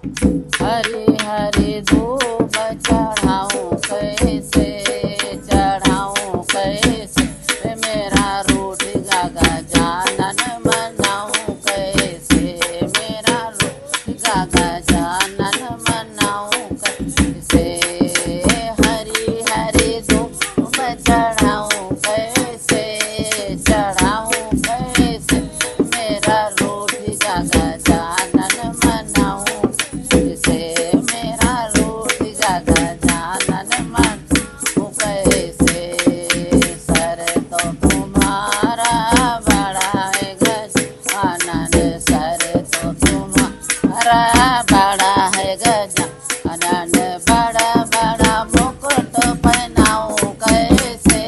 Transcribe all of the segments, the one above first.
हरी हरी धूप चढ़ाऊं कैसे, चढ़ाऊं कैसे मेरा रोटी गागा जानन मनाऊं कैसे, मेरा रोटी गागा जानन मनाऊं कैसे। हरी हरी धूप चढ़ाऊं कैसे, चढ़ाऊं कैसे मेरा रोटी गागा जानन मनाऊं कैसे, मेरा रोटी गागा जानन मनाऊं कैसे। सर तो तुम्हारा बड़ा है गजानन, सर तो तुम्हारा बड़ा है गजानन, बड़ा बड़ा मुकुट पहनाऊं कैसे,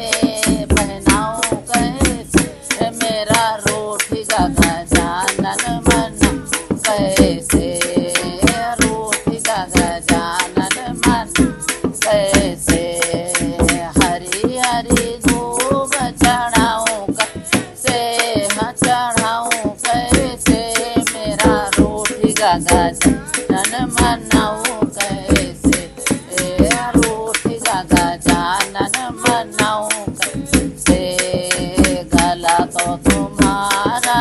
पहनाऊं कैसे मेरा रोटी गागा जानन मनाऊं कैसे, रोटी गागा जानन मनाऊं कैसे। हरी हरी धूप चढ़ाऊं कैसे, हाँ चढ़ाऊं कैसे मेरा रोटी गागा जानन मनाऊं कैसे, रोटी गागा जानन मनाऊं कैसे। गला तो तुम्हारा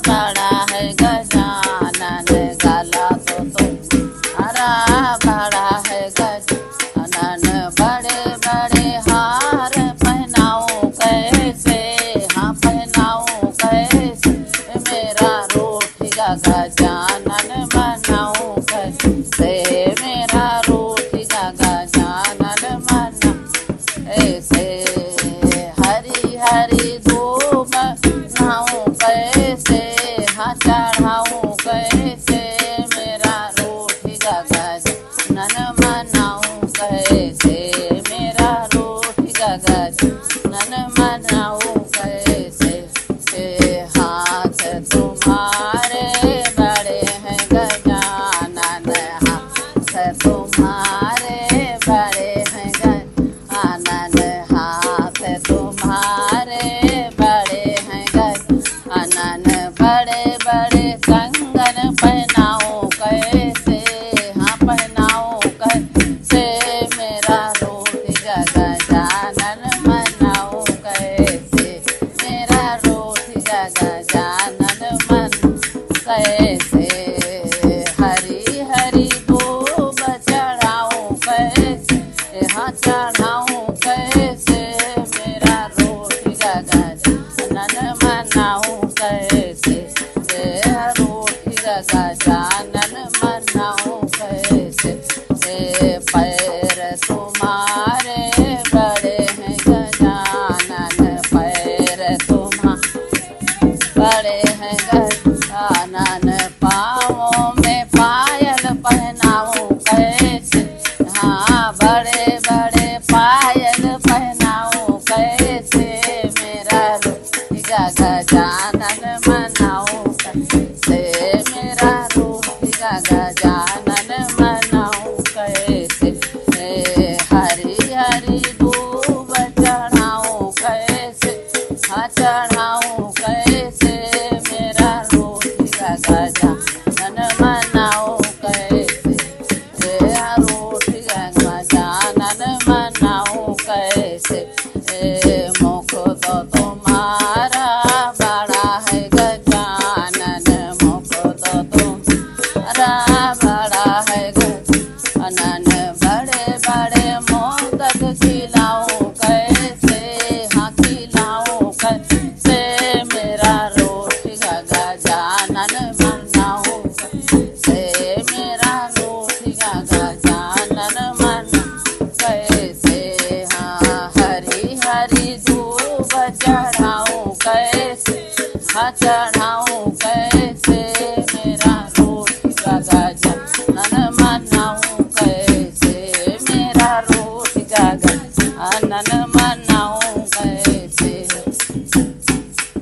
बड़ा है गजानन, गला तो तुम्हारा बड़ा है गजानन, बड़े बड़े हार पहनाऊं कैसे, हाँ पहनाऊं कैसे मेरा रोटी गागा जानन मनाऊं कैसे, मेरा रोटी गागा जानन मनाऊं ऐसे। हरी हरी धूप नहाऊं कैसे, हाँ चढ़ाऊं कैसे मेरा रोटी गागा जानन मनाऊं कैसे, मेरा रोटी गागा जानन मनाऊं कैसे। हाथ तुम्हारे बड़े हैं गजानन, हाथ तुम्हारे बड़े हैं गजानन, हाथ तुम्हारे बड़े हैं गजानन, बड़े बड़े कंगन पहनाऊं कैसे, हाँ पहनाऊं कैसे मेरा रोटी गागा जानन मनाऊं कैसे, मेरा रोटी गागा जानन मनाऊं कैसे। हरी हरी धूप चढ़ाऊं कैसे, हाँ चढ़ाऊं कैसे मेरा रोटी गागा जानन मनाऊं कैसे, रोटी गागा जानन मनाऊं कैसे। पैर तुम्हारे बड़े हैं गजानन, पैर तुम्हारे बड़े हैं गजानन, पाँवों में पायल पहनाऊं कैसे, हाँ बड़े बड़े पायल पहनाऊं कैसे मेरा रोटी गागा जानन मनाऊं कैसे, मेरा रोटी गागा जानन मनाऊं कैसे। हरी हरी धूप चढ़ाऊं कैसे, हाँ चढ़ाऊं कैसे मेरा रोटी गागा जानन मनाऊं कैसे, रोटी गागा जानन मनाऊं कैसे। मुख तो तुम्हारा बड़ा है गजानन, मुख तो तुम्हारा बड़ा है गजानन, बड़े बड़े मोदक खिलाऊं कैसे, हाँ खिलाऊं कैसे मेरा रोटी गागा जानन मनाऊं कैसे, मेरा रोटी गागा जानन मनाऊं कैसे। हाँ हरी हरी धूप चढ़ाऊं कैसे, हाँ चढ़ाऊं